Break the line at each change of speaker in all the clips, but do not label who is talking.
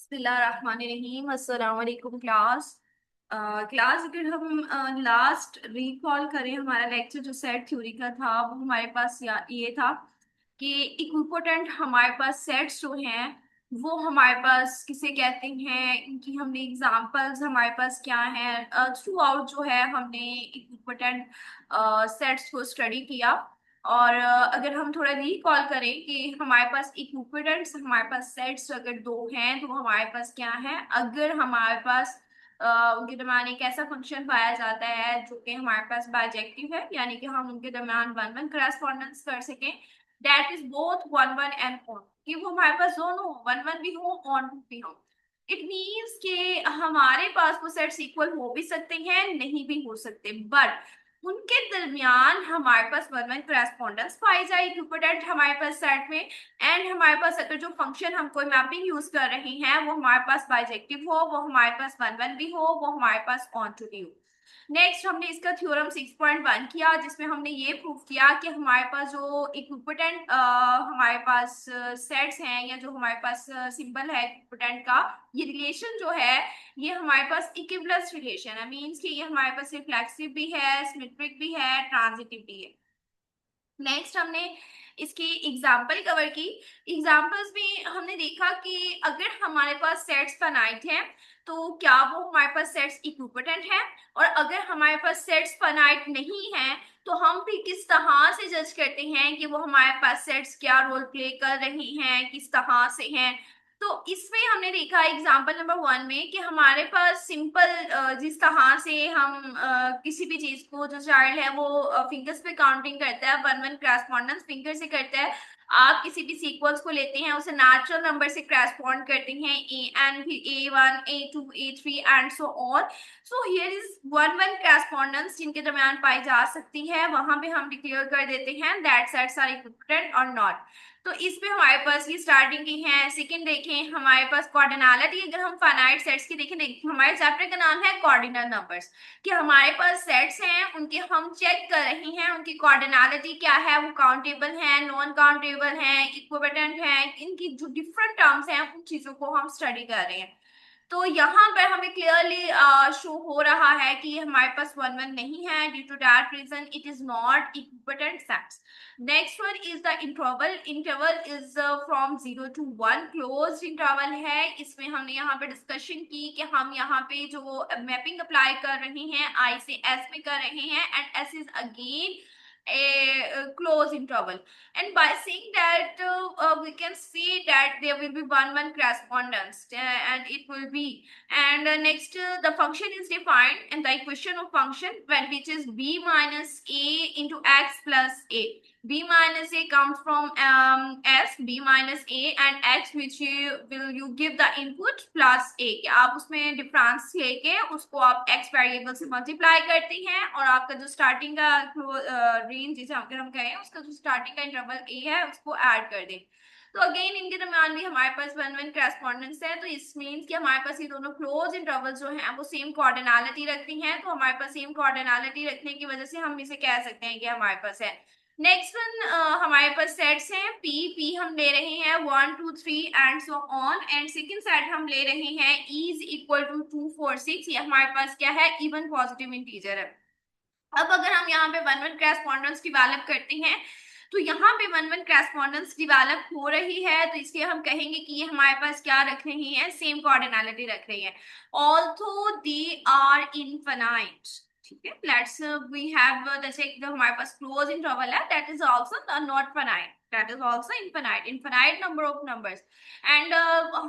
बिस्मिल्लाहिर्रहमानिर्रहीम। अस्सलाम वालेकुम क्लास। क्लास अगर हम लास्ट रिकॉल करें हमारा लेक्चर जो सेट थ्योरी का था, वो हमारे पास ये था कि इक्विपोटेंट हमारे पास सेट्स जो हैं वो हमारे पास किसे कहते हैं, इनकी हमने एग्जांपल्स हमारे पास क्या है। थ्रू आउट जो है हमने इक्विपोटेंट सेट्स को स्टडी किया। और अगर हम थोड़ा रिकॉल करें कि हमारे पास इक्विपोटेंट्स हमारे पास सेट्स अगर दो हैं तो हमारे पास क्या है, अगर हमारे पास उनके दरमियान एक ऐसा फंक्शन पाया जाता है जो कि हमारे पास बाइजेक्टिव है, यानी कि हम उनके दरमियान वन वन करस्पॉन्डेंस कर सकें, that is both one one and on, कि वो हमारे पास दोनों वन वन भी हो ऑन भी हो। इट मीन्स कि हमारे पास वो सेट्स इक्वल हो भी सकते हैं, नहीं भी हो सकते, बट उनके दरमियान हमारे पास वन वन करस्पॉन्डेंस पाई जाए इक्विपोटेंट हमारे पास सेट में। एंड हमारे पास अगर जो फंक्शन हम कोई मैपिंग यूज कर रहे हैं वो हमारे पास बाइजेक्टिव हो, वो हमारे पास वन वन भी हो, वो हमारे पास ऑन टू भी हो। नेक्स्ट हमने इसका थ्योरम 6.1 किया, जिसमें हमने ये प्रूव किया कि हमारे पास जो इक्विपोटेंट हमारे पास सेट्स हैं, या जो हमारे पास सिंबल है इक्विपोटेंट का, ये रिलेशन जो है ये हमारे पास इक्विवेलेंस रिलेशन है। मींस कि ये हमारे पास रिफ्लेक्सिव भी है, सिमेट्रिक भी है, ट्रांजिटिव भी है। नेक्स्ट हमने इसकी एग्जाम्पल कवर की। एग्जाम्पल्स में हमने देखा कि अगर हमारे पास सेट्स फाइनाइट हैं तो क्या वो हमारे पास सेट्स इक्विपोटेंट हैं, और अगर हमारे पास सेट्स फाइनाइट नहीं हैं तो हम भी किस तरह से जज करते हैं कि वो हमारे पास सेट्स क्या रोल प्ले कर रही हैं, किस तरह से हैं। तो इसमें हमने देखा एग्जाम्पल नंबर 1 में कि हमारे पास सिंपल जिस तरह से हम किसी भी चीज को, जो चाइल्ड है वो फिंगर्स पे काउंटिंग करता है, वन वन क्रॉसपॉन्डेंस फिंगर से करता है। आप किसी भी सीक्वेंस को लेते हैं, उसे नेचुरल नंबर से क्रॉसपॉन्ड करते हैं, ए एंड फिर A1 A2 A3 and so on. So here is one one correspondence जिनके दरमियान पाई जा सकती है, वहां पे हम डिक्लेयर कर देते हैं दैट सेट्स आर इक्विपोटेंट और नॉट। तो इसमें हमारे पास ये स्टार्टिंग की है। सेकंड देखें हमारे पास कॉर्डिनलिटी, अगर हम फाइनाइट सेट्स की देखें हमारे चैप्टर का नाम है कॉर्डिनल नंबर्स, कि हमारे पास सेट्स हैं उनके हम चेक कर रहे हैं उनकी कॉर्डिनलिटी क्या है, वो काउंटेबल है, नॉन काउंटेबल है, इक्विपोटेंट है, इनकी जो डिफरेंट टर्म्स हैं उन चीजों को हम स्टडी कर रहे हैं। तो यहाँ पर हमें क्लियरली शो हो रहा है कि हमारे पास वन वन नहीं है, due to that reason it is not equipotent sets. Next one is the interval. Interval is from 0 to 1, close interval है। इसमें हमने यहाँ पे डिस्कशन की कि हम यहाँ पे जो मैपिंग अप्लाई कर रहे हैं आई से एस में कर रहे हैं, and S is again a close interval, and by saying that we can see that there will be one correspondence, and it will be, and next the function is defined, and the equation of function when which is b minus a into x plus a. B minus a comes from s, b minus a and x, which you give the input plus a, कि आप उसमें difference लेके उसको आप x variable से multiply करते हैं, और आपका जो स्टार्टिंग का रेंज जिसे अगर हम कहें उसका जो स्टार्टिंग का इंटरवल a है उसको ऐड कर दें। तो अगेन इनके दरमियान भी हमारे पास वन वन करस्पॉन्डेंस है, तो इस मीन्स कि हमारे पास ये दोनों क्लोज इंटरवल जो हैं वो सेम कोऑर्डिनलिटी रखती हैं। तो हमारे पास सेम कोऑर्डिनलिटी रखने की वजह से हम इसे कह सकते हैं कि हमारे पास है। नेक्स्ट वन हमारे पास सेट्स हैं पी। पी हम ले रहे हैं 1 2 3 and so on, and second set हम ले रहे हैं इज इक्वल टू 2 4 6। ये हमारे पास क्या है, इवन पॉजिटिव इंटीजर है। अब अगर हम यहाँ पे वन वन करस्पॉन्डेंस डिवेलप करते हैं तो यहाँ पे वन वन करस्पॉन्डेंस डिवेलप हो रही है, तो इसलिए हम कहेंगे कि ये हमारे पास क्या रख रही है, सेम कोऑर्डिनलिटी रख रही है, ऑल्थो दे आर इनफाइनाइट। ठीक है, लेट्स वी हैव जैसे जो हमारे पास क्लोज इंटरवल है that is also not finite, that is also infinite number of numbers, and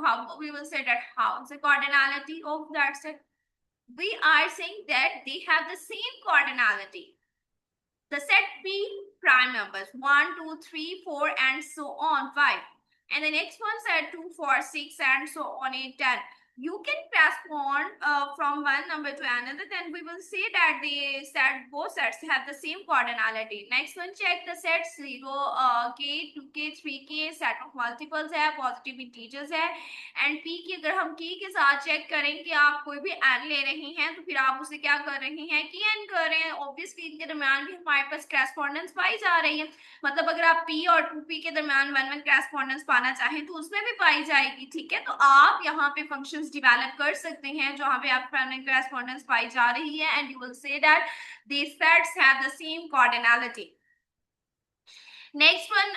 how we will say that, how the cardinality of that set, we are saying that they have the same cardinality. The set P prime numbers 1 2 3 4 and so on 5, and the next one set 2 4 6 and so on 8 10. you can correspond from one number to another, then we will say that the set both sets have the same cardinality. Next one, check the set 0 k 2k 3k set of multiples है, positive integers है, and p की अगर हम k के साथ check करें कि आप कोई भी n ले रहे हैं तो फिर आप उसे क्या कर रहे हैं कि n कर रहे हैं, ऑब्वियसली इनके दरम्यान भी हमारे पास करेस्पॉन्डेंस पाई जा रही है। मतलब अगर आप p और 2p के दरम्यान वन वन करेस्पॉन्डेंस पाना चाहें तो उसमें भी पाई जाएगी, ठीक है। तो आप यहाँ पे फंक्शंस डिवेलप कर सकते हैं जहां पे आप करेस्पॉन्डेंस पाई जा रही है, and you will say that these sets have the same cardinality. Next one,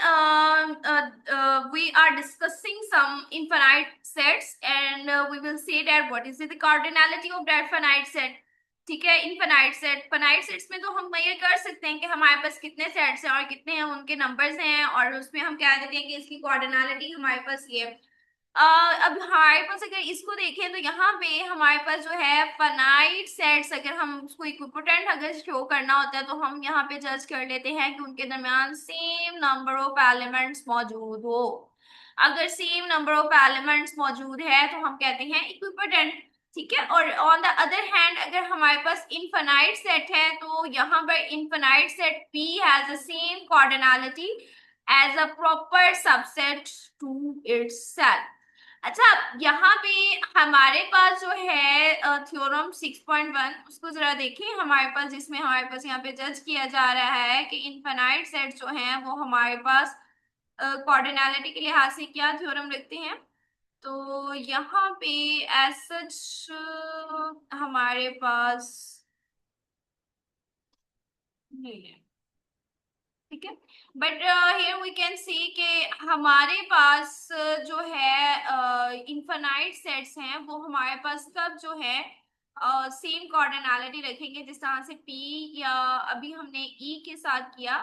we are discussing some infinite sets, and we will say that what is the cardinality of that finite set. ठीक है, infinite set, finite sets में तो हम ये कर सकते हैं कि हमारे पास कितने सेट्स हैं और कितने हैं उनके नंबर्स हैं, और उसमें हम कह देते हैं कि इसकी कोऑर्डिनलिटी हमारे पास ये है। अब हमारे पास अगर इसको देखें तो यहाँ पे हमारे पास जो है फाइनाइट सेट्स, अगर हम उसको इक्विपोटेंट अगर शो करना होता है तो हम यहाँ पे जज कर लेते हैं कि उनके दरमियान सेम नंबर ऑफ एलिमेंट्स मौजूद हो। अगर सेम नंबर ऑफ एलिमेंट्स मौजूद है तो हम कहते हैं इक्विपोटेंट, ठीक है। और ऑन द अदर हैंड अगर हमारे पास इनफाइनाइट सेट है तो यहाँ पर infinite set P has the same cardinality as a proper subset to itself. अच्छा, यहाँ पे हमारे पास जो है थ्योरम 6.1 उसको जरा देखें हमारे पास, जिसमें हमारे पास यहाँ पे जज किया जा रहा है कि इनफाइनाइट सेट जो हैं वो हमारे पास कोऑर्डिनलिटी के लिहाज से क्या थ्योरम रखते हैं। तो यहाँ पे एज सच हमारे पास नहीं है, ठीक है। But here we can see कि हमारे पास जो है इनफाइनाइट सेट्स हैं वो हमारे पास सब जो है सेम कोऑर्डिनलिटी रखेंगे, जिस तरह से p या अभी हमने e के साथ किया।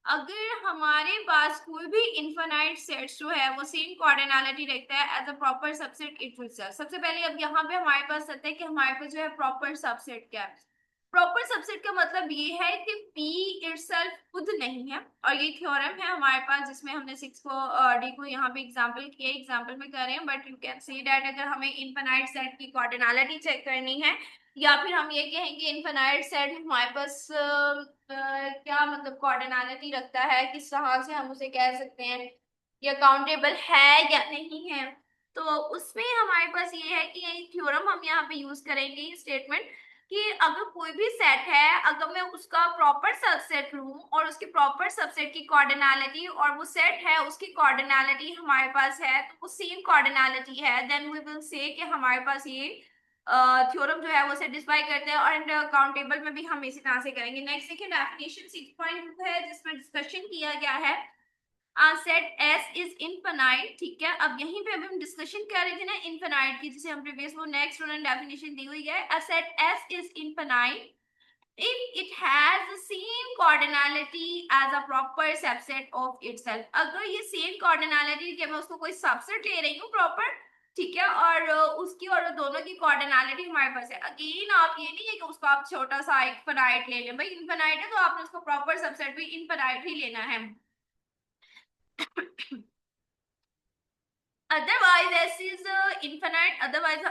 अगर हमारे पास कोई भी इनफाइनाइट सेट्स जो है वो सेम कोऑर्डिनलिटी रखता है as a proper subset it will self. सबसे पहले अब यहाँ पे हमारे पास आता है कि हमारे पास जो है प्रॉपर सबसेट क्या है। प्रॉपर सबसेट का मतलब ये है कि P इटसेल्फ खुद नहीं है, और ये थ्योरम है हमारे पास जिसमें हमने 6 को D को यहाँ पे एग्जांपल किया, एग्जांपल में कर रहे हैं, but you can see that अगर हमें इनफाइनाइट सेट की कोऑर्डिनलिटी चेक करनी है, या फिर हम ये कहें कि इनफाइनाइट सेट हमारे पास क्या मतलब कोऑर्डिनलिटी रखता है, किस तरह से हम उसे कह सकते हैं या काउंटेबल है या नहीं है, तो उसमें हमारे पास ये है कि ये थ्योरम हम यहाँ पे यूज करेंगे स्टेटमेंट कि अगर कोई भी सेट है, अगर मैं उसका प्रॉपर सबसेट लूं और उसके प्रॉपर सबसेट की कोऑर्डिनलिटी और वो सेट है उसकी कोऑर्डिनलिटी हमारे पास है तो वो सेम कोऑर्डिनलिटी है, देन वी विल से कि हमारे पास ये थ्योरम जो है वो सेटिस्फाई करते हैं। और काउंटेबल में भी हम इसी तरह से करेंगे। नेक्स्ट देखिए डेफिनेशन 6.2 है जिसमें डिस्कशन किया गया है सेट S इज इनफाइनाइट, ठीक है। अब यहीं पे अभी हम डिस्कशन कर रहे थे ना इनफाइनाइट की, जिसे हम प्रीवियस वो नेक्स्ट उन्होंने डेफिनेशन दी हुई है। A set S is infinite if it has the same cardinality as a proper subset of itself। अगर ये सेम cardinality कि मैं उसको कोई सबसेट ले रही हूँ प्रॉपर, ठीक है, और उसकी और दोनों की कॉर्डिनलिटी हमारे पास है। अगेन आप ये नहीं है कि उसको आप छोटा सा इनफाइनाइट ले लें, भाई इनफाइनाइट है तो आपने उसको प्रॉपर सबसेट भी इनफाइनाइट ही लेना है। otherwise s is infinite, otherwise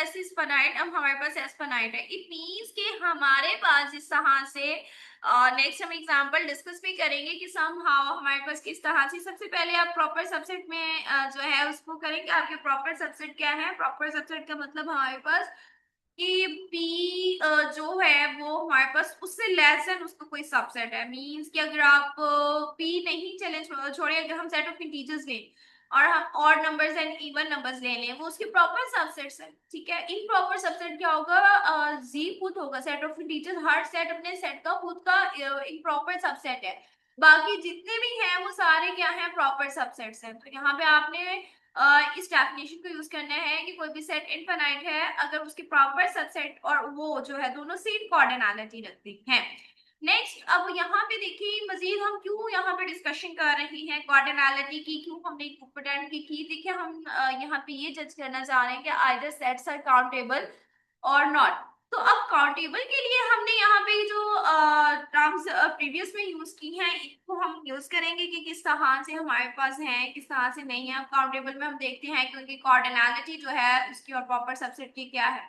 s is finite। अब हमारे पास s finite है, it means कि हमारे पास इस तरह से नेक्स्ट हम एग्जांपल डिस्कस भी करेंगे कि समहाउ हमारे पास किस तरह से। सबसे पहले आप प्रॉपर सबसेट में जो है उसको करेंगे। आपके प्रॉपर सबसेट क्या है? प्रॉपर सबसेट का मतलब हमारे पास कि P जो है वो हमारे पास उससे लेस देन उसका कोई सबसेट है। मींस कि अगर आप P नहीं चले छोड़े, अगर हम सेट ऑफ इंटीजर्स लें और हम odd numbers and even numbers ले लें, वो उसके प्रॉपर सबसेट्स हैं, ठीक है। इन प्रॉपर सबसेट क्या होगा? जी खुद होगा, set of integers, her set अपने सेट का खुद का एक प्रॉपर सबसेट है। बाकी जितने भी हैं वो सारे क्या हैं? प्रॉपर सबसेट्स हैं। तो यहाँ पे आपने इस डेफिनेशन को यूज करना है कि कोई भी सेट इनफाइनाइट है अगर उसके प्रॉपर सबसेट और वो जो है दोनों सेम कोऑर्डिनलिटी रखते हैं। नेक्स्ट, अब यहाँ पे देखिए मजीद हम क्यों यहाँ पे डिस्कशन कर रहे हैं कोऑर्डिनलिटी की, क्यों हमने इक्विपोटेंट की देखिए हम यहाँ पे ये जज करना चाह रहे हैं कि आइदर सेट्स आर काउंटेबल और नॉट। तो अब काउंटेबल के लिए हमने यहाँ पे जो टर्म्स प्रीवियस में यूज की हैं इनको हम यूज करेंगे कि किस तरह से हमारे पास है, किस तरह से नहीं है। काउंटेबल में हम देखते हैं कि उनकी कार्डिनलिटी जो है उसकी और प्रॉपर सबसेट की क्या है,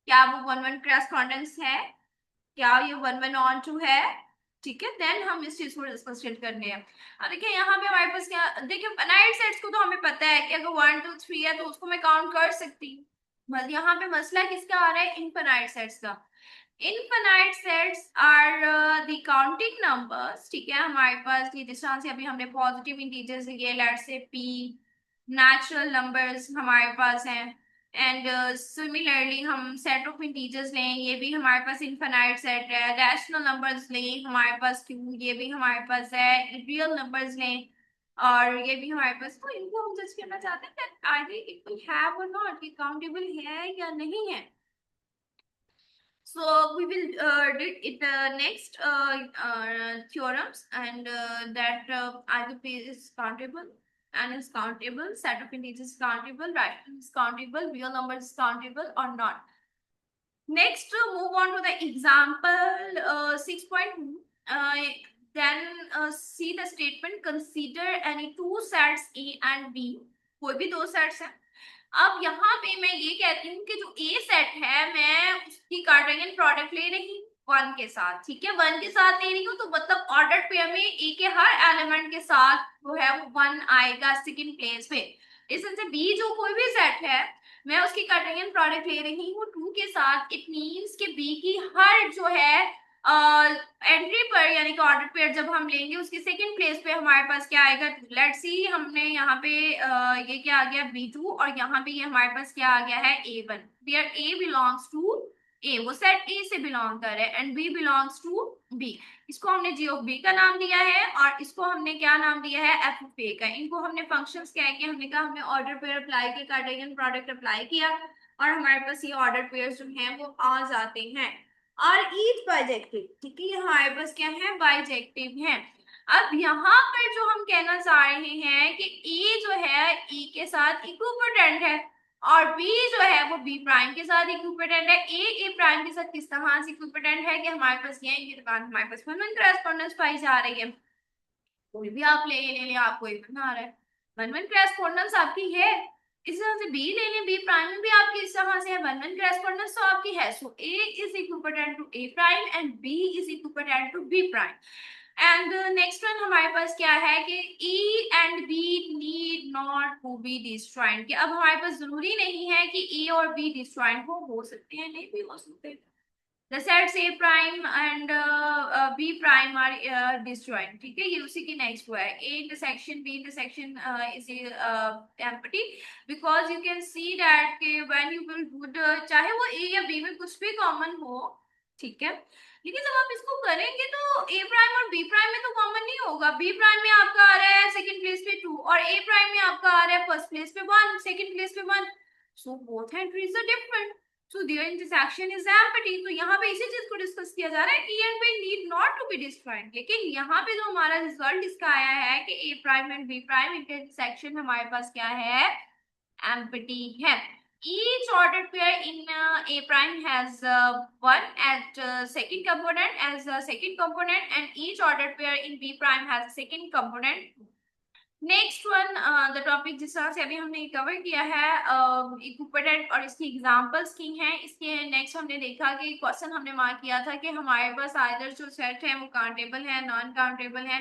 क्या वो वन वन क्रॉरेस्पॉन्डेंस है, क्या ये वन वन ऑन टू है। ठीक है, देन हम इस चीज को डिस्कस करने हैं। अब देखिए यहाँ पे हमारे पास क्या, देखिए अनाइड सेट्स को तो हमें पता है कि अगर 1 2 3 है तो उसको मैं काउंट कर सकती हूँ। बस यहाँ पे मसला किसका आ रहा है, इनफाइनाइट सेट्स का। Infinite sets are the counting numbers. ठीक है, हमारे पास ये जिस तरह से अभी हमने पॉजिटिव इंटीजर्स लिए, लेट से पी, नेचुरल नंबर्स हमारे पास हैं, एंड सिमिलरली हम सेट ऑफ इंटीजर्स लें, ये भी हमारे पास इनफाइनाइट सेट है। रैशनल नंबर्स लें हमारे पास क्यू, ये भी हमारे पास है। रियल नंबर्स लें और ये भी हमारे पास, तो इनको हम जज करना चाहते हैं that are they equal have और नॉट, ये काउंटेबल है या नहीं है। So we will did it next theorems, and that either page is countable and is countable, set of integers is countable, right is countable, real number is countable or not. Next, move on to the example 6.2. Then see the statement, consider any two sets A and B. कोई भी दो sets हैं। अब यहाँ पे मैं ये कहती हूँ कि जो ए सेट है मैं उसकी कार्टेशियन प्रोडक्ट ले रही हूँ वन के साथ। ठीक है, वन के साथ ले रही हूँ तो मतलब ऑर्डर पेयर में ए के हर एलिमेंट के साथ जो है वो वन आएगा सेकंड प्लेस पे। इस से बी जो कोई भी सेट है मैं उसकी कार्टेशियन प्रोडक्ट ले रही हूँ टू के साथ। इट मींस कि बी की हर जो है एंट्री पर यानी कि ऑर्डर पेयर जब हम लेंगे उसकी सेकंड प्लेस पे हमारे पास क्या आएगा। लेट्स सी, हमने यहाँ पे ये क्या आ गया B2 और यहाँ पे ये हमारे पास क्या आ गया है A1, where A belongs to A, वो सेट A से बिलोंग कर रहा है, and B belongs to B। इसको हमने G ऑफ B का नाम दिया है और इसको हमने क्या नाम दिया है, F ऑफ A का। इनको हमने फंक्शंस क्या है कि हमने कहा हमने ऑर्डर पेयर अप्लाई किया, कार्टेशियन प्रोडक्ट अप्लाई किया और हमारे पास ये ऑर्डर पेयर जो हैं वो आ जाते हैं और ईच बाइजेक्टिव। ठीक है, ये हमारे पास क्या है, बाइजेक्टिव है। अब यहाँ पर जो हम कहना चाह रहे हैं कि E जो है E के साथ इक्विपोटेंट है और B जो है वो B प्राइम के साथ इक्विपोटेंट है। A प्राइम के साथ किस तरह से इक्विपोटेंट है कि हमारे पास ये इनके दरमियान हमारे पास वन वन करेस्पॉन्डेंस पाई जा रही है। कोई भी आप ले आपको एक बना रहा है, वन वन करेस्पॉन्डेंस आपकी है। इस तरह से बी ले लें, बी प्राइम में भी आपकी इस तरह से है, वन वन करेस्पॉन्डेंस तो आपकी है। So A is equipotent to A prime and B is equipotent to B prime. And next one हमारे पास क्या है कि E and B need not to be disjoint. कि अब हमारे पास जरूरी नहीं है कि E और B डिस्जॉइंट हो सकते हैं, नहीं भी हो सकते हैं। The sets A prime and B prime are disjoint. ठीक है, ये उसी की नेक्स्ट वो है। A intersection B intersection is empty because you can see that कि when you will put चाहे वो A या B में कुछ भी कॉमन हो, ठीक है, लेकिन जब आप इसको करेंगे तो A प्राइम और B प्राइम में तो कॉमन नहीं होगा। B प्राइम में आपका आ रहा है सेकंड प्लेस पे 2 और A प्राइम में आपका आ रहा है फर्स्ट प्लेस पे 1, सेकंड प्लेस पे 1। So both entries are different, so their intersection is empty। तो यहाँ पे इसी चीज को डिस्कस किया जा रहा है, E and B need not to be destroyed। लेकिन यहाँ पे जो हमारा रिजल्ट इसका आया है कि A prime and B prime intersection हमारे पास क्या है, empty है। Each ordered pair in A prime has one at second component as a second component and each ordered pair in B prime has a second component। Next one the topic जिस तरह से अभी हमने cover किया है इक्विपोटेंट और इसकी examples की हैं। इसके नेक्स्ट हमने देखा कि क्वेश्चन हमने मार्क किया था कि हमारे पास आइदर जो सेट है वो काउंटेबल है, नॉन काउंटेबल है,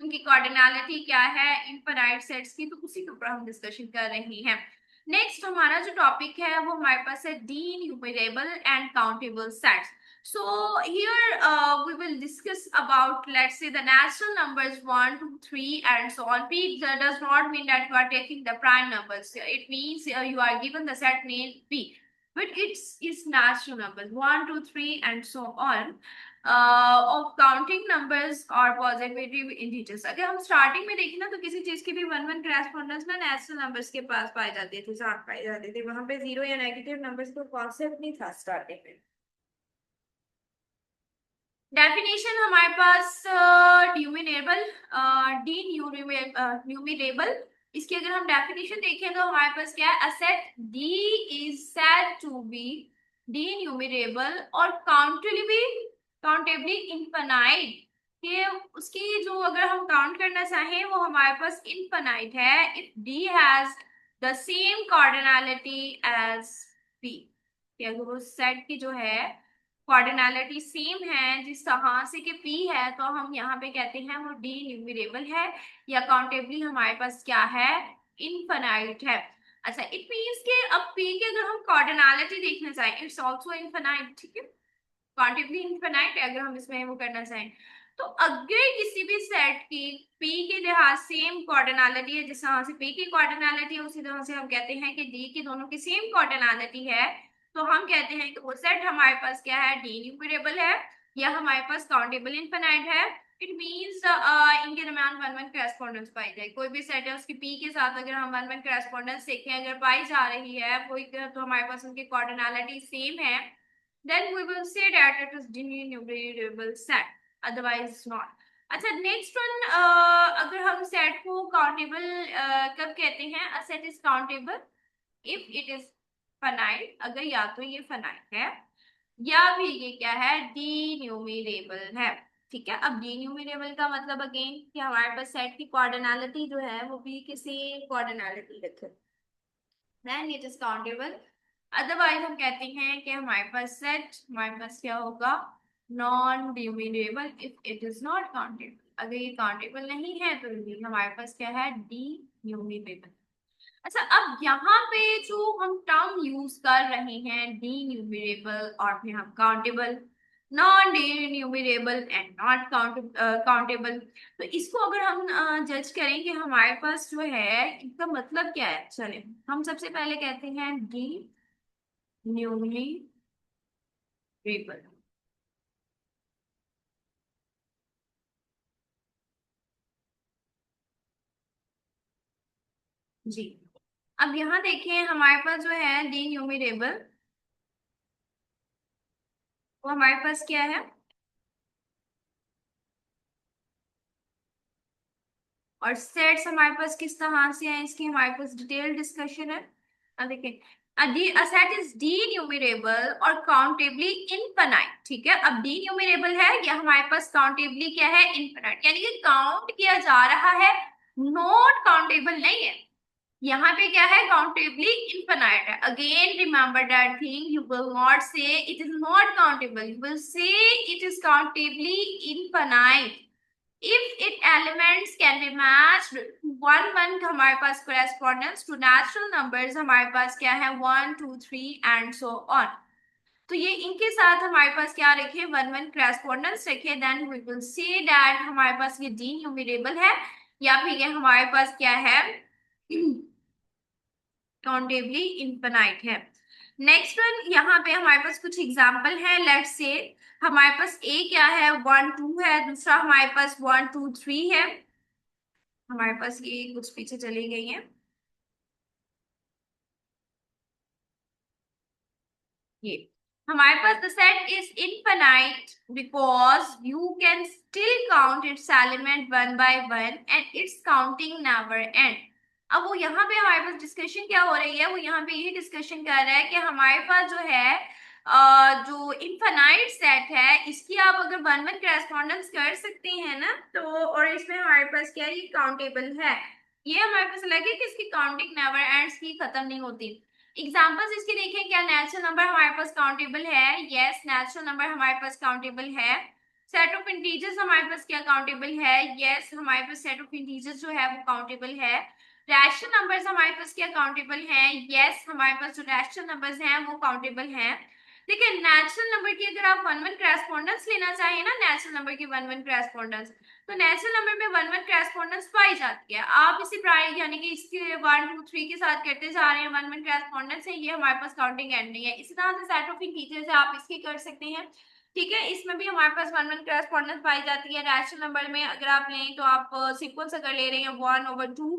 उनकी कार्डिनलिटी क्या है इनफाइनाइट सेट्स की, तो उसी के ऊपर हम डिस्कशन कर रहे हैं। नेक्स्ट हमारा जो टॉपिक है वो हमारे पास है D numerable and countable sets. So here we will discuss about, let's say, the natural numbers 1 2 3 and so on. P does not mean that you are taking the prime numbers. It means you are given the set name P, but it's natural numbers 1 2 3 and so on of counting numbers or positive integers। अगर हम starting में देखें ना तो किसी चीज की भी वन वन करेस्पॉन्डेंस ना नेचुरल नंबर्स के पास पाए जाते थे, साथ पाए जाते थे, वहां पे जीरो या नेगेटिव नंबर्स का कॉन्सेप्ट नहीं था स्टार्टिंग में। डेफिनेशन हमारे पास न्यूमिनेबल डी न्यूमिनेबल, इसकी अगर हम डेफिनेशन देखें तो हमारे पास क्या है, a set D is said to be denumerable और काउंटेबली इनफाइनाइट, कि उसकी जो अगर हम काउंट करना चाहें वो हमारे पास इनफाइनाइट है if D has the same cardinality as P, कि अगर वो सेट की जो है कार्डिनलिटी सेम है जिस तरह से कि पी है, तो हम यहाँ पे कहते हैं वो डी न्यूमरेबल है, या काउंटेबली हमारे पास क्या है, इनफाइनाइट है। अच्छा, इट मीन्स कि अब पी की अगर हम कार्डिनलिटी देखना चाहें, इट्स आल्सो इनफाइनाइट, ठीक है, क्वांटिटी इनफिनाइट है अगर हम इसमें वो करना चाहें। तो अगर किसी भी सेट की पी के लिहाज सेम कार्डिनलिटी है, जिस तरह से पी की कार्डिनलिटी है उसी तरह से हम कहते हैं कि डी की दोनों की सेम कार्डिनलिटी है, तो हम कहते हैं कि वो सेट हमारे पास क्या है, डी न्यूमरेबल है, या हमारे पास काउंटेबल इनफिनाइट है। इट मीन्स इनके दरमियान वन वन करेस्पॉन्डेंस पाई जाए, कोई भी सेट है उसकी पी के साथ अगर हम वन वन करेस्पॉन्डेंस देखें अगर पाई जा रही है कोई, तो हमारे पास उनकी कार्डिनलिटी सेम है, then we will say that it is denumerable set, otherwise not. अच्छा, नेक्स्ट वन, अगर हम सेट को काउंटेबल कब कहते हैं, a set is countable if it is finite, अगर या तो ये फाइनाइट है या फिर ये क्या है, डीन्यूमरेबल है। ठीक है, अब डीन्यूमरेबल का मतलब अगेन कि हमारे पास सेट की कोऑर्डिनलिटी जो है वो भी किसी कोऑर्डिनलिटी रखे, then it is countable. Otherwise हम कहते हैं कि हमारे पास क्या होगा, non durable if it is not countable, अगर ये काउंटेबल नहीं है तो ये हमारे पास क्या है, डी न्यूमरेबल। अच्छा, अब यहाँ पे जो हम टर्म यूज कर रहे हैं डी न्यूमरेबल और फिर हम countable, non D numerable and not countable, तो इसको अगर हम जज करें कि हमारे पास जो है इसका मतलब क्या है, चले हम सबसे पहले कहते हैं डी न्यूमरेबल। जी, अब यहाँ देखिए हमारे पास जो है डी न्यूमरेबल, वो हमारे पास क्या है, और सेट्स हमारे पास किस तरह से है इसकी हमारे पास डिटेल डिस्कशन है। अब देखिए, a set is denumerable और काउंटेबली इनफिनाइट, ठीक है, अब denumerable है या हमारे पास काउंटेबली क्या है, इनफिनाइट, यानी कि काउंट किया जा रहा है, नॉट काउंटेबल नहीं है, यहाँ पे क्या है, काउंटेबली इनफिनाइट है। Again remember that thing, you will not say it is not countable, you will say it is countably infinite if it elements can be matched one one, हमारे पास correspondence to natural numbers हमारे पास क्या है, 1 2 3 and so on, तो ये इनके साथ हमारे पास क्या रखे, वन वन correspondence रखे, then we will say that हमारे पास ये d न्यूमरेबल है, या फिर ये हमारे पास क्या है, काउंटेबली इनफिनाइट है। नेक्स्ट वन, यहाँ पे हमारे पास कुछ एग्जाम्पल है, लेट्स से हमारे पास ए क्या है, 1 2 है, दूसरा हमारे पास 1 2 3 है, हमारे पास ये कुछ पीछे चली गई है, ये हमारे पास the set is infinite because you can still count its element one by one and its counting never end. अब वो यहाँ पे हमारे पास डिस्कशन क्या हो रही है, वो यहाँ पे ये डिस्कशन कर रहा है कि हमारे पास जो है जो इनफिनाइट सेट है इसकी आप अगर वन वन करेस्पॉन्डेंस कर सकते हैं ना, तो और इसमें हमारे पास क्या है, ये काउंटेबल है, ये हमारे पास लगे कि इसकी काउंटिंग नेवर एंड्स की खत्म नहीं होती। एग्जाम्पल्स इसके देखें, क्या नेचुरल नंबर हमारे पास काउंटेबल है, यस नेचुरल नंबर हमारे पास काउंटेबल है। सेट ऑफ इंटीजर्स हमारे पास क्या काउंटेबल है, यस हमारे पास सेट ऑफ इंटीजर्स जो है वो काउंटेबल है। रैशनल नंबर्स हमारे पास क्या काउंटेबल हैं, यस हमारे पास जो रैशनल नंबर्स हैं वो काउंटेबल हैं। देखिए, नेचुरल नंबर की अगर आप वन वन करेस्पॉन्डेंस लेना चाहिए ना, नेचुरल नंबर की वन वन करेस्पॉन्डेंस, तो नेचुरल नंबर में वन वन करेस्पॉन्डेंस पाई जाती है, आप इसी प्राय यानी कि इसके 1 2 3 के साथ करते जा रहे हैं, वन वन करेस्पॉन्डेंस है, ये हमारे पास काउंटिंग एंड नहीं है। इसी तरह से सेट ऑफ इंटीजर्स है, आप इसकी कर सकते हैं, ठीक है, इसमें भी हमारे पास वन वन करेस्पॉन्डेंस पाई जाती है। रैशनल नंबर में अगर आप लें तो आप सीक्वेंस अगर ले रहे हैं 1/2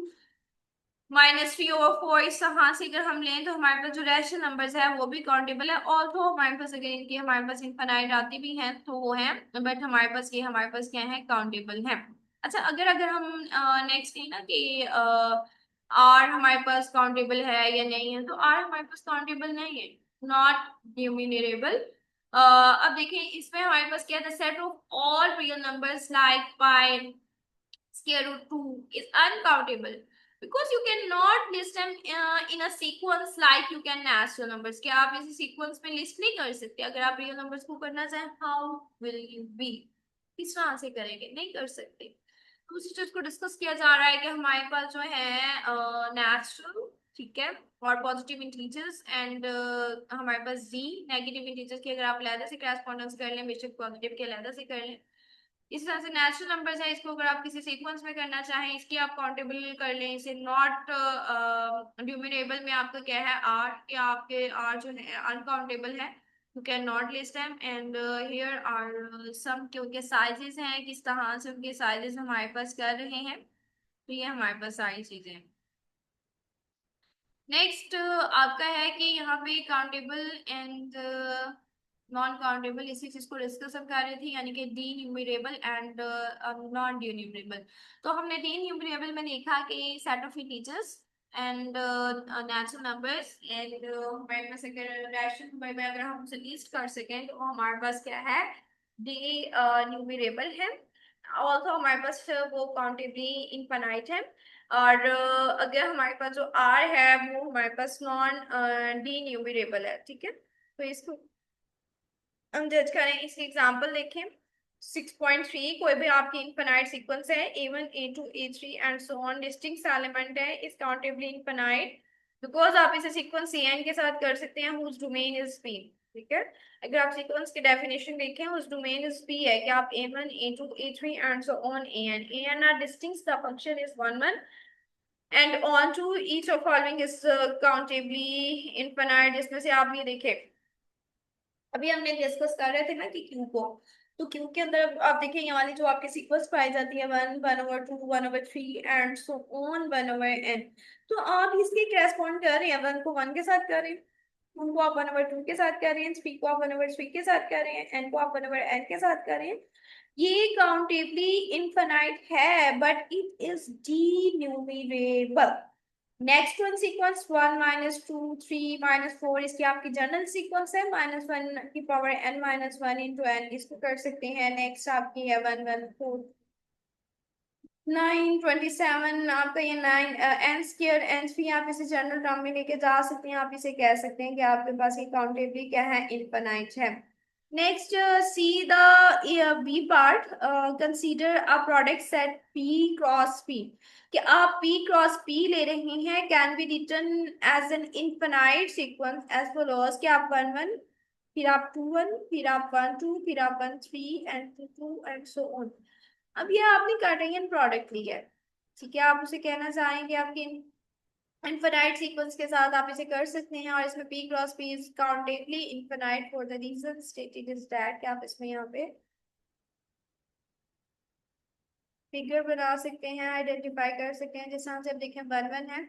-3/4, इस तरह से अगर हम लें तो हमारे पास जो रैशनल नंबर्स है वो भी काउंटेबल है, ऑल्सो हमारे पास अगर इनकी हमारे पास इनफिनाइट आती भी हैं तो वो है, बट हमारे पास ये हमारे पास क्या है, काउंटेबल है। अच्छा, अगर अगर हम नेक्स्ट है ना कि आर हमारे पास काउंटेबल है या नहीं है, तो आर हमारे पास काउंटेबल नहीं है, नॉट न्यूमिनेबल। अब देखिए इसमें हमारे पास क्या था, set of all real numbers like pi square root 2 is uncountable because you cannot list them in a sequence like you can natural numbers। क्या आप इसे सीक्वेंस में लिस्ट नहीं कर सकते? अगर आप रियल नंबर्स को करना चाहें, हाउ विल यू बी, किस तरह से करेंगे? नहीं कर सकते। दूसरी चीज को डिस्कस किया जा रहा है कि हमारे पास जो है नेचुरल, ठीक है, और पॉजिटिव इंटीजर्स एंड हमारे पास जी नेगेटिव इंटीजर्स की अगर आप अलहदा से करस्पॉन्डेंस कर लें, बेशक पॉजिटिव के अलहदा से कर लें। इस तरह से नेचुरल नंबर्स है, इसको अगर आप किसी सीक्वेंस में करना चाहें, इसकी आप काउंटेबल कर लें। इसे नॉट ड्यूमिनेबल में आपका क्या है, आर, या आपके आर जो है अनकाउंटेबल है, you can not list them. And here are some के उनके साइजेस हैं, किस तरह से उनके साइजेस हमारे पास कर रहे हैं। तो ये हमारे पास सारी चीजें हैं। नेक्स्ट आपका है कि यहाँ पे काउंटेबल एंड नॉन काउंटेबल, इसी चीज को डिस्कस हम कर रहे थे, यानी कि D numerable and non D numerable. तो हमने डी न्यूमरेबल में देखा कि set of integers and natural numbers and हमारे पास अगर रैशनल नंबर में अगर हम उसे लिस्ट कर सकें तो हमारे पास क्या है, डी न्यूमरेबल है। ऑल्सो हमारे पास वो काउंटेबली इनफाइनाइट है। और अगर हमारे पास जो आर है वो हमारे पास नॉन डी न्यूमरेबल है, ठीक है। तो इसको हम जज करें, इसकी एग्जांपल देखें। 6.3 कोई भी आपकी इनफिनाइट सीक्वेंस है, A1 A2 A3 and so on, distinct element है, इस काउंटेबली इनफिनाइट बिकॉज आप इसे सीक्वेंस Cn के साथ कर सकते हैं हुज डोमेन इज P, ठीक है। अगर आप सीक्वेंस की डेफिनेशन देखें, हुज डोमेन इज P है कि आप A1 A2 A3 and so on An are distinct, the function is 1 1 and onto each of following is countably infinite. इसमें से आप ये देखें, अभी हमने डिस्कस कर रहे थे ना कि क्यू को, तो क्यू के अंदर आप देखिए ये वाली जो आपके सीक्वेंस पाई जाती है, 1 1/2 1/3 एंड सो ऑन 1/n। तो आप इसके करस्पॉन्ड कर रहे हैं, 1 को 1 के साथ कर रहे हैं, 2 को आप 1/2 के साथ कर रहे हैं, 3 को आप 1/3 के साथ कर रहे हैं, n को आप 1/n के साथ कर रहे हैं। ये काउंटेबली इनफिनाइट है but it is D numerable. Next one sequence 1 -2 3 -4, इसकी आपकी जनरल सीक्वेंस है, -1 की पावर n-1 इंटू n, इसको कर सकते हैं। नेक्स्ट आपकी है 1 1 4 9 27, आपका ये 9 एन स्क्र एन थ्री, आप इसे जनरल टर्म में लेके जा सकते हैं। आप इसे कह सकते हैं कि आपके पास ये काउंटेबली क्या है, इनफिनाइट है। Next see the B part, consider a product set P cross P, कि आप p क्रॉस p ले रहे हैं, can be written as an infinite sequence as follows, कि आप 1 1 फिर आप 2 1 फिर आप 1 2 फिर आप 1 3 एंड 2 2 एंड सो ऑन। अब ये आपने कार्टेशियन प्रोडक्ट ली है, ठीक है, आप उसे कहना चाहेंगे आपके इनफिनाइट सीक्वेंस के साथ आप इसे कर सकते हैं, और इसमें p cross p is countably infinite for the reason stated is that, कि आप इसमें यहाँ पे फिगर बना सकते हैं, आइडेंटिफाई कर सकते हैं। जिस तरह से अब देखें 1 1 है,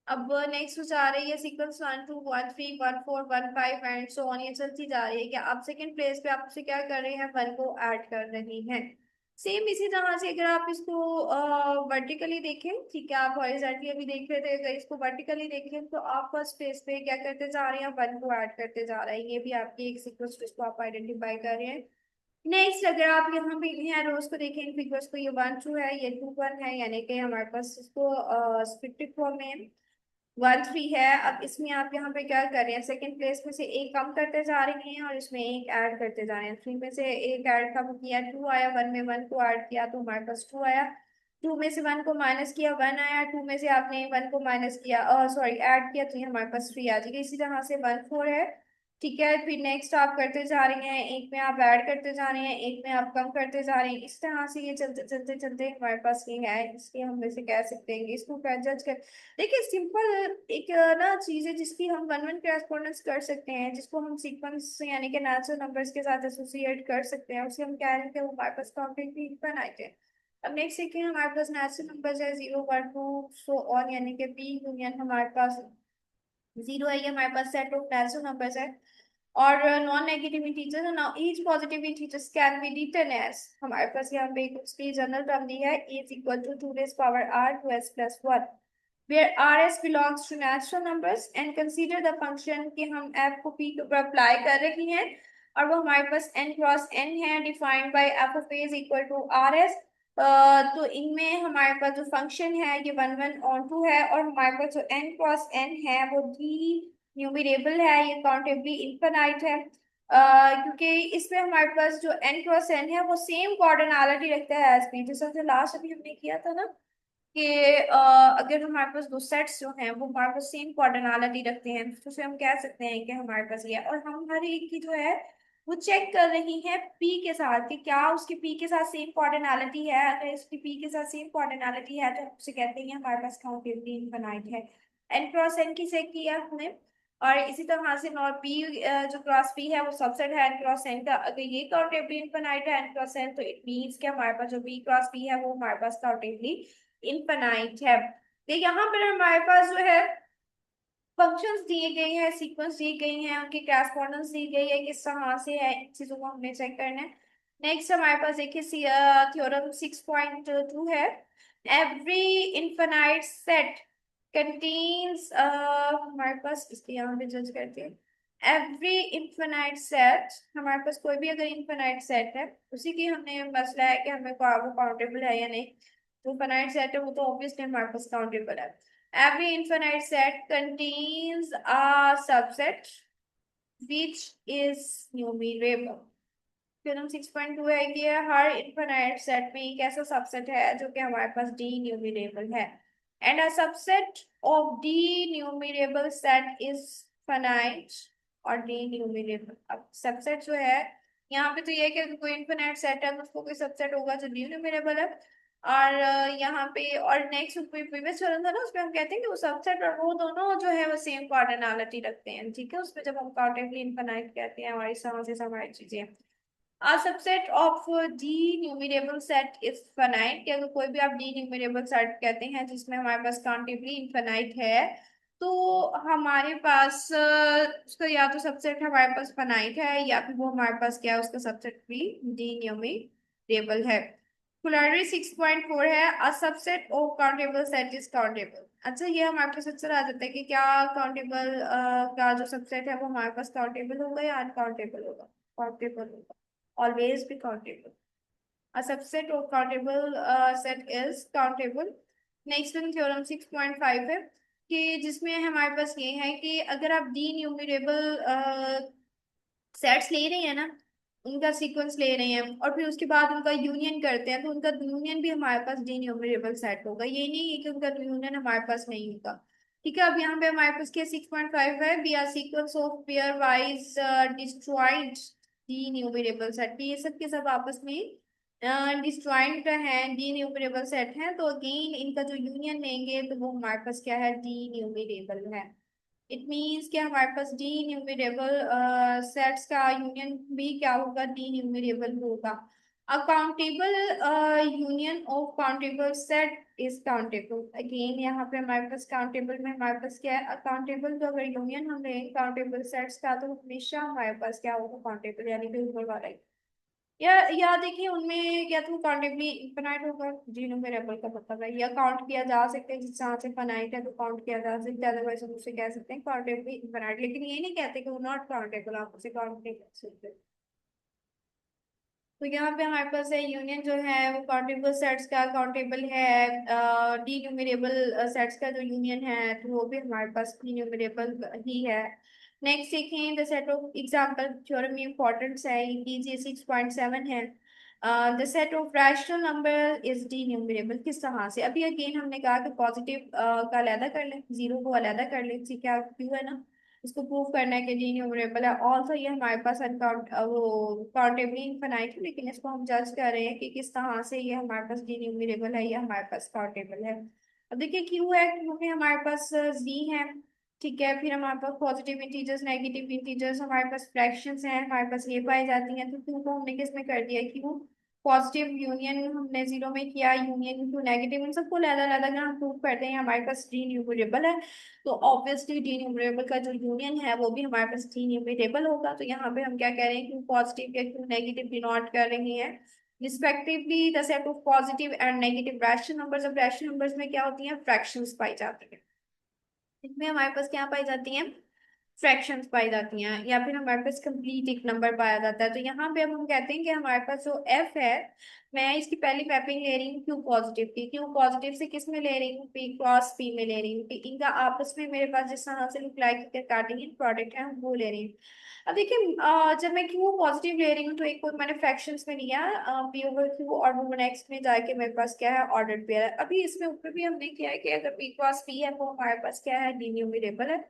अब नेक्स्ट जा रही है सीक्वेंस 1 2 1 3 1 4 1 5 एंड सो ऑन, ये चलती जा रही है कि आप सेकंड प्लेस पे आप उसे क्या कर रहे हैं, 1 को ऐड कर रहे हैं। सेम इसी तरह से अगर आप इसको वर्टिकली देखें, ठीक है, आप हॉरिजॉन्टली अभी देख रहे थे, अगर इसको वर्टिकली देखें तो आप फर्स्ट प्लेस पे क्या करते जा रहे हैं, 1 को ऐड करते जा रहे हैं। ये भी आपकी एक सीक्वेंस जिसको आप आइडेंटिफाई कर रहे हैं। नेक्स्ट अगर आप यहाँ पे यहाँ रोज को देखें, इन फिगर्स को, ये 1 2 है, ये 2 1 है, यानी कि हमारे पास इसको स्प्लिटेड फॉर्म में 1 3 है। अब इसमें आप यहाँ पे क्या कर रहे हैं, सेकंड प्लेस में से एक कम करते जा रहे हैं और इसमें एक ऐड करते जा रहे हैं। 3 में से एक ऐड कम किया, 2 आया, 1 में 1 को ऐड किया तो हमारे पास 2 आया। 2 में से 1 को माइनस किया, 1 आया। 2 में से आपने 1 को माइनस किया, सॉरी ऐड किया, तो ये हमारे पास 3 आ जाएगी। इसी तरह से 1 4 है, ठीक है। फिर नेक्स्ट आप करते जा रहे हैं, एक में आप ऐड करते जा रहे हैं, एक में आप कम करते जा रहे हैं। इस तरह से ये चलते चलते चलते हमारे पास ये है, इसके हम इसे कह सकते हैं, इसको क्या जज कर। देखिए सिंपल एक ना चीज है जिसकी हम 1 1 करस्पॉन्डेंस कर सकते हैं, जिसको हम सीक्वेंस यानी कि नेचुरल नंबर्स के साथ एसोसिएट कर सकते हैं, उसे हम कह रहे हैं कि वो हमारे पास कॉम्प्लीटली इनफाइनाइट है। अब नेक्स्ट देखिए, हमारे पास नेचुरल नंबर्स है 0 1 2 सो ऑन, यानी कि पी यूनियन हमारे पास 0 है, ये हमारे पास सेट ऑफ नेचुरल नंबर्स है। और non negative integers, now each positive integers can be written as, हमारे पास यहाँ पे एक उसकी जनरल टर्म दी है, is equal to 2 raise power r 2s + 1। where RS belongs to natural numbers and consider the function कि हम f को p के ऊपर अप्लाई कर रही हैं और वो हमारे पास n क्रॉस n है defined by f of a is equal to RS। तो इनमें हमारे पास जो फंक्शन है ये 1 1 और 2 है और हमारे पास जो n क्रॉस n है वो डी न्यूमरेबल है, ये काउंटेबली इनफिनाइट है। क्योंकि इसमें हमारे पास जो n क्रॉस n है वो सेम कोऑर्डिनलिटी रखता है एज पी, जैसे लास्ट अभी हमने किया था ना कि अगर हमारे पास दो सेट्स जो हैं वो हमारे पास सेम कोऑर्डिनलिटी रखते हैं तो उसे हम कह सकते हैं कि हमारे पास ये है। और हम हर एक की जो है वो चेक कर रही हैं पी के साथ कि क्या उसकी पी के साथ सेम कोऑर्डिनलिटी है। अगर इसकी पी के साथ सेम कोऑर्डिनलिटी है तो हम उसे कहते हैं हमारे पास काउंटेबली इनफिनाइट है। एन क्रॉस एन की चेक किया हमने और इसी तरह से नॉट पी जो क्रॉस पी है वो सबसेट है एन क्रॉस एन का। अगर ये काउंटेबली इनफिनाइट है एन क्रॉस एन तो इट मींस कि हमारे पास जो बी क्रॉस पी है वो हमारे पास काउंटेबली इनफिनाइट है। तो यहाँ पर हमारे पास जो है फंक्शंस दिए गए हैं, सीक्वेंस दी गई हैं, उनकी करेस्पॉन्डेंस दी गई है, किस तरह से है, इन चीजों को हमने चेक करना है। नेक्स्ट हमारे पास देखिए थ्योरम 6.2 है। एवरी इनफिनाइट सेट कंटेन्स, हमारे पास इसके यहाँ पे जज करते हैं। एवरी इनफिनाइट सेट, हमारे पास कोई भी अगर इनफिनाइट सेट है उसी की हमने मसला है कि हमें वो काउंटेबल है या नहीं। तो इनफिनाइट सेट है वो तो ऑब्वियसली हमारे पास काउंटेबल है। Every infinite set contains a subset which is numerable। फिर हम 6.2 है कि हर इनफिनाइट सेट में एक ऐसा सबसेट है जो कि हमारे पास डी न्यूमरेबल है and a subset of D numerable set is finite और डी न्यूमरेबल। अब सबसेट जो है यहाँ पे तो ये है कि कोई इनफिनाइट सेट है तो उसको कोई सबसेट होगा जो डी न्यूमरेबल है। और यहाँ पे और नेक्स्ट प्रीवियस चलन था ना उसमें हम कहते हैं कि वो सबसेट और वो दोनों जो है वो सेम कोऑर्डिनलिटी रखते हैं, ठीक है। उसमें जब हम काउंटेबली इनफिनाइट कहते हैं हमारी समझ से हमारी चीजें। A subset of D numerable set is finite, कि अगर कोई भी आप D numerable set कहते हैं जिसमें हमारे पास काउंटेबली इनफिनाइट है तो हमारे पास उसका या तो सबसेट हमारे पास फाइनाइट है या फिर वो हमारे पास क्या है उसका सबसेट भी D न्यूमरेबल है। पोलैरिटी 6.4 है अ subset of countable set is countable. अच्छा ये हमारे पास अक्सर आ जाता है कि क्या काउंटेबल का जो सबसेट है वो हमारे पास काउंटेबल होगा या अनकाउंटेबल होगा। काउंटेबल होगा, always be countable। A subset of countable set is countable। Next one theorem 6.5 है कि जिसमें हमारे पास ये है कि अगर आप डी न्यूमरेबल सेट्स ले रहे हैं ना, उनका सीक्वेंस ले रहे हैं और फिर उसके बाद उनका यूनियन करते हैं तो उनका यूनियन भी हमारे पास डी न्यूमरेबल सेट होगा। ये नहीं है कि उनका यूनियन हमारे पास नहीं होगा, ठीक है। अब यहाँ पे हमारे पास क्या 6.5 है, B are sequence of pairwise destroyed denumerable set. ये सब के सब आपस में डिस्ट्रॉइड है, डी न्यूमरेबल सेट है। तो अगेन इनका जो यूनियन लेंगे तो वो हमारे पास क्या है, डी न्यूमरेबल है। इट मीन्स कि हमारे पास डी न्यूमरेबल सेट्स का यूनियन भी क्या होगा, डी न्यूमरेबल होगा। Accountable union of countable set is countable. Again यहाँ पे हमारे पास काउंटेबल में हमारे पास क्या है, अकाउंटेबल जो अगर यूनियन हम लें काउंटेबल सेट्स का तो हमेशा हमारे पास क्या होगा, काउंटेबल, यानी कि ऊपर वाला ही। या देखिए उनमें या तो काउंटेबली इनफिनाइट होगा, जीरो वेरिएबल का मतलब है, या काउंट किया जा सकते हैं जिस तरह से फाइनाइट है तो काउंट किया जा सकता है, अदरवाइज हम उसे कह सकते हैं काउंटेबली इनफिनाइट। लेकिन ये नहीं कहते कि वो नॉट काउंटेबल, आप उसे काउंट नहीं कर सकते। तो यहाँ पे हमारे पास है यूनियन जो है वो काउंटेबल सेट्स का काउंटेबल है, डी न्यूमरेबल सेट्स का जो यूनियन है तो वो भी हमारे पास डी न्यूमरेबल ही है। नेक्स्ट देखें the set of example theorem में इंपॉर्टेंस है, ये 6.7 है। The set of rational number is D numerable. किस तरह से, अभी अगेन हमने कहा कि पॉजिटिव का अलहदा कर लें, जीरो को अलहदा कर लें, ठीक है, क्यों है ना, इसको प्रूव करना है कि डी न्यूमरेबल है। ऑल्सो ये हमारे पास अनकाउंट वो काउंटेबली इनफिनाइट है, लेकिन इसको हम जज कर रहे हैं कि किस तरह से ये हमारे पास डी न्यूमरेबल है या हमारे पास काउंटेबल है। अब देखिए क्यू है, क्यू में हमारे पास जी है, ठीक है। फिर हमारे पास पॉजिटिव इंटीजर्स नेगेटिव इंटीजर्स हमारे पास फ्रैक्शंस हैं, हमारे पास ये पाई जाती हैं। तो क्यू को हमने किस में कर दिया, क्यू पॉजिटिव यूनियन हमने जीरो में किया, यूनियन टू नेगेटिव, इन सबको अलग अलग अगर हम प्रूव करते हैं हमारे पास डी न्यूमरेबल है तो ऑब्वियसली डी न्यूमरेबल का जो यूनियन है वो भी हमारे पास डी न्यूमरेबल होगा। तो यहाँ पे हम क्या कह रहे हैं, क्यों पॉजिटिव या क्यों नेगेटिव डिनोट कर रहे हैं, respectively the set of positive and negative rational numbers. अब रैशनल नंबर्स में क्या होती हैं, फ्रैक्शंस पाई जाती हैं। इसमें हमारे पास क्या पाई जाती हैं, फ्रैक्शंस पाई जाती हैं, या फिर हमारे पास कंप्लीट एक नंबर पाया जाता है। तो यहाँ पे अब हम कहते हैं कि हमारे पास जो एफ है, मैं इसकी पहली मैपिंग ले रही हूँ क्यू पॉजिटिव की। क्यू पॉजिटिव से किस में ले रही हूँ, पी क्रॉस पी में ले रही हूँ। इनका आपस में मेरे पास जिस तरह से रिप्लाई करके कार्टेशियन प्रोडक्ट है वो ले रही हूँ। अब देखिए जब मैं क्यू पॉजिटिव ले रही हूँ तो एक मैंने फ्रैक्शंस में लिया पी ओवर क्यू, और वो नेक्स्ट में जाके मेरे पास क्या है, ऑर्डर्ड पेयर है। अभी इसमें ऊपर भी हमने किया है कि अगर पी क्रॉस पी है वो हमारे पास क्या है, डी न्यूमरेबल है।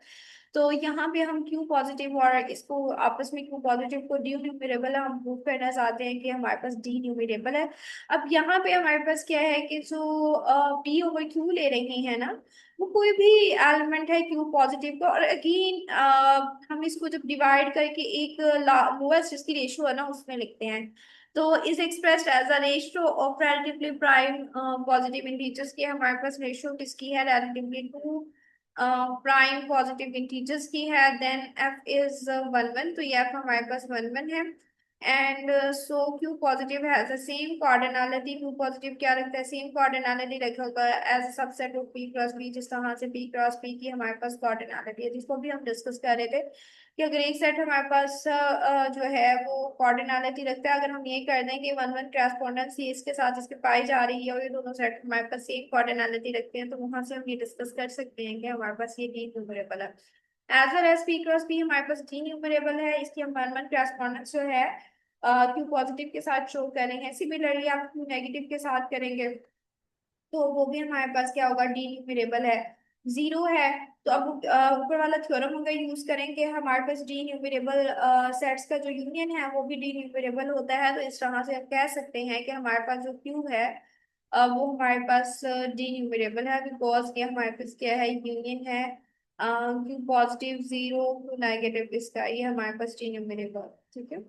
तो यहाँ पे हम क्यू पॉजिटिव और इसको आपस में, क्यू पॉजिटिव को डी न्यूमरेबल है, हम प्रूव करना चाहते हैं कि हमारे पास डी न्यूमरेबल है। अब यहाँ पे हमारे पास क्या है कि जो पी ओवर क्यू ले रही है ना, वो कोई भी एलिमेंट है क्यू पॉजिटिव का। और अगेन हम इसको जब डिवाइड करके एक लोएस्ट जिसकी रेशियो है ना उसमें लिखते हैं, तो is expressed as a ratio of relatively prime positive integers की। हमारे पास रेशियो किसकी है, relatively to prime positive integers की है। देन एफ इज 1 1, तो ये एफ हमारे पास 1 1 है। And so Q positive has the same cardinality. Q positive क्या रखता है, सेम कार्डिनलिटी रखेगा as a subset of P cross P, जिस तरह से पी क्रॉस पी की हमारे पास कार्डिनलिटी है, जिसको भी हम डिस्कस कर रहे थे कि अगर एक सेट हमारे पास जो है वो कार्डिनलिटी रखता है, अगर हम ये कर दें कि 1 1 करस्पॉन्डेंस ही इसके साथ इसके पाई जा रही है और ये दोनों सेट हमारे पास सेम कार्डिनलिटी रखते हैं, तो वहां से हम ये डिस्कस कर सकते हैं कि हमारे पास ये डी न्यूमरेबल है। As well as P cross P हमारे पास डी न्यूमरेबल है, इसकी हम 1 1 करस्पॉन्डेंस जो है क्यू पॉजिटिव के साथ शो करेंगे। सिमिलरली आप क्यू नेगेटिव के साथ करेंगे तो वो भी हमारे पास क्या होगा, डी न्यूमरेबल है, जीरो है। तो अब ऊपर वाला थ्योरम अगर यूज करेंगे, हमारे पास डी न्यूमरेबल सेट्स का जो यूनियन है वो भी डी न्यूमरेबल होता है। तो इस तरह से हम कह सकते हैं कि हमारे पास जो क्यू है वो हमारे पास डी न्यूमरेबल है, बिकॉज ये हमारे पास क्या है, यूनियन है Q positive zero, Q negative इसका, ये हमारे पास डी न्यूमरेबल। ठीक है,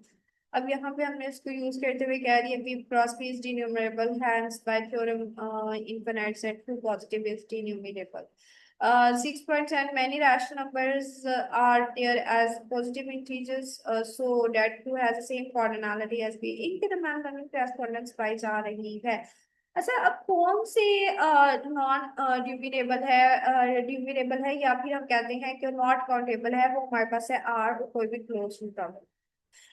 अब यहाँ पे हमने इसको यूज करते हुए कह दिया P cross P is denumerable, hence by theorem infinite set to positive is denumerable. 6.10 many rational numbers are there as positive integers, so that q has the same cardinality as b। इनके दरम्यान हमें correspondence पाई जा रही है। अच्छा, अब कौन से नॉन ड्यूरेबल है, ड्यूरेबल है, या फिर हम कहते हैं कि नॉट काउंटेबल है, वो हमारे पास है आर, कोई भी क्लोज इंटरवल।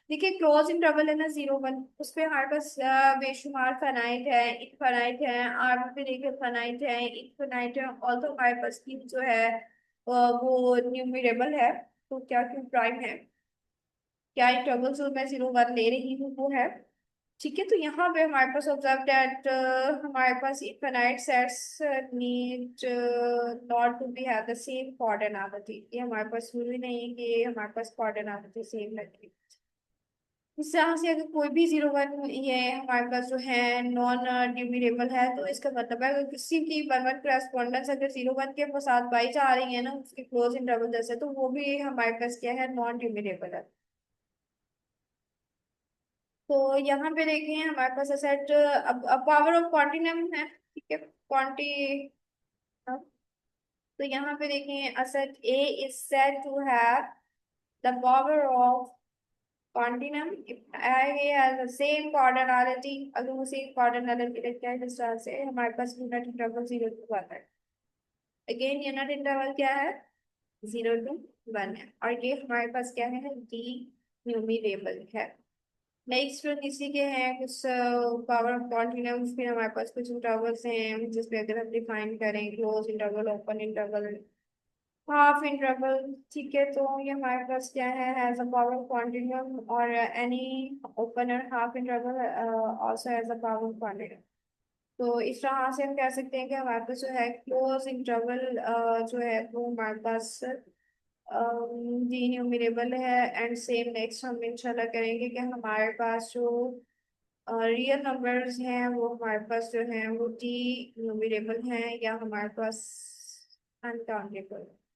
देखिए क्लोज इंटरवल है ना 0 1, उस पे हमारे पास बेशुमार फाइनाइट है, इनफाइनाइट है, आर पे देखिए फाइनाइट है, इनफाइनाइट है, और तो हमारे पास की जो है वो न्यूमरेबल है। तो क्या क्यों प्राइम है, क्या इंटरवल जो मैं 0 1 ले रही हूँ वो है। ठीक है, तो यहाँ पे हमारे पास ऑब्जर्व दैट हमारे पास infinite sets need not to be have the same cardinality. ये हमारे पास जरूरी नहीं है कि हमारे पास कोऑर्डिनेलिटी सेम लगे। इस तरह से अगर कोई भी 0 1 ये हमारे पास जो है नॉन ड्यूरेबल है, तो इसका मतलब है अगर किसी की 1 1 करस्पॉन्डेंस अगर 0 1 के साथ पाई जा रही है ना उसके क्लोज इंटरवल जैसे, तो वो भी हमारे पास क्या है, नॉन ड्यूरेबल है। तो यहाँ पे देखें हमारे पास सेट, अब पावर ऑफ कॉन्टिनम है। ठीक है, क्वांटी, तो यहाँ पे देखें a set A is said to have the power of continuum if A has the same cardinality। अगर वो सेम cardinality रखता है जिस तरह से हमारे पास यूनिट इंटरवल 0 to 1 है। अगेन यूनिट इंटरवल क्या है, 0 to 1 है, और ये हमारे पास क्या है, डी न्यूमरेबल है। नेक्स्ट इसी के हैं कुछ पावर ऑफ कॉन्टिन्यूम, फिर हमारे पास कुछ इंटरवल्स हैं जिसपे अगर हम डिफाइन करें, close interval, open interval, half interval. ठीक है, तो ये हमारे पास क्या है, has a power of continuum, और एनी ओपन और half interval also has a power of continuum. तो इस तरह से हम कह सकते हैं कि हमारे पास जो है क्लोज इंटरवल जो है वो हमारे पास डी न्यूमरेबल है। एंड सेम नेक्स्ट हम इंशाल्लाह करेंगे कि हमारे पास जो रियल नंबर्स हैं वो हमारे पास जो हैं वो डी न्यूमरेबल हैं या हमारे पास अनकाउंटेबल।